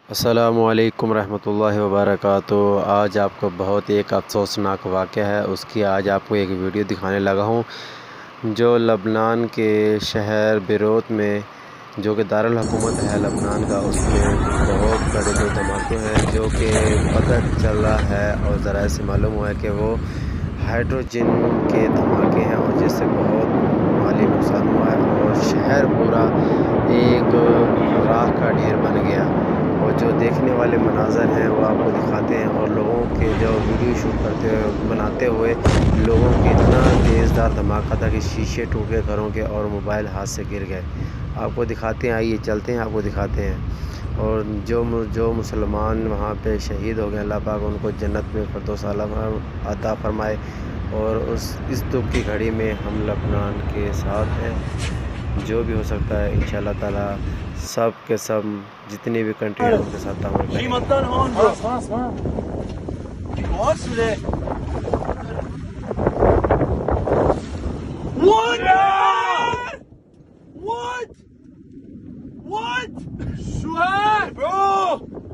السلام علیکم ورحمۃ اللہ وبرکاتہ۔ آج آپ کو بہت ایک افسوسناک واقعہ ہے، اس کی آج آپ کو ایک ویڈیو دکھانے لگا ہوں جو لبنان کے شہر بیروت میں، جو کہ دارالحکومت ہے لبنان کا، اس میں بہت بڑے دو دھماکے ہیں جو کہ پتہ چلا ہے اور ذرائع سے معلوم ہوا ہے کہ وہ ہائیڈروجن کے دھماکے ہیں، اور جس سے بہت مالی نقصان ہوا ہے اور شہر پورا ایک راکھ کا ڈھیر بن گیا۔ اور جو دیکھنے والے مناظر ہیں وہ آپ کو دکھاتے ہیں، اور لوگوں کے جو ویڈیو شوٹ کرتے ہوئے بناتے ہوئے لوگوں کی اتنا تیز دھار دھماکہ تھا کہ شیشے ٹوٹ گئے گھروں کے اور موبائل ہاتھ سے گر گئے۔ آپ کو دکھاتے ہیں، آئیے چلتے ہیں، آپ کو دکھاتے ہیں۔ اور جو مسلمان وہاں پہ شہید ہو گئے، اللہ پاک ان کو جنت میں فردوس اعلیٰ عطا فرمائے۔ اور اس دکھ کی گھڑی میں ہم لبنان کے ساتھ ہیں، جو بھی ہو سکتا ہے انشاءاللہ تعالیٰ سب کے سب جتنی بھی کنٹری ہیں ان کے ساتھ تعاون کریں گے۔ What? شو هاد؟ Bro!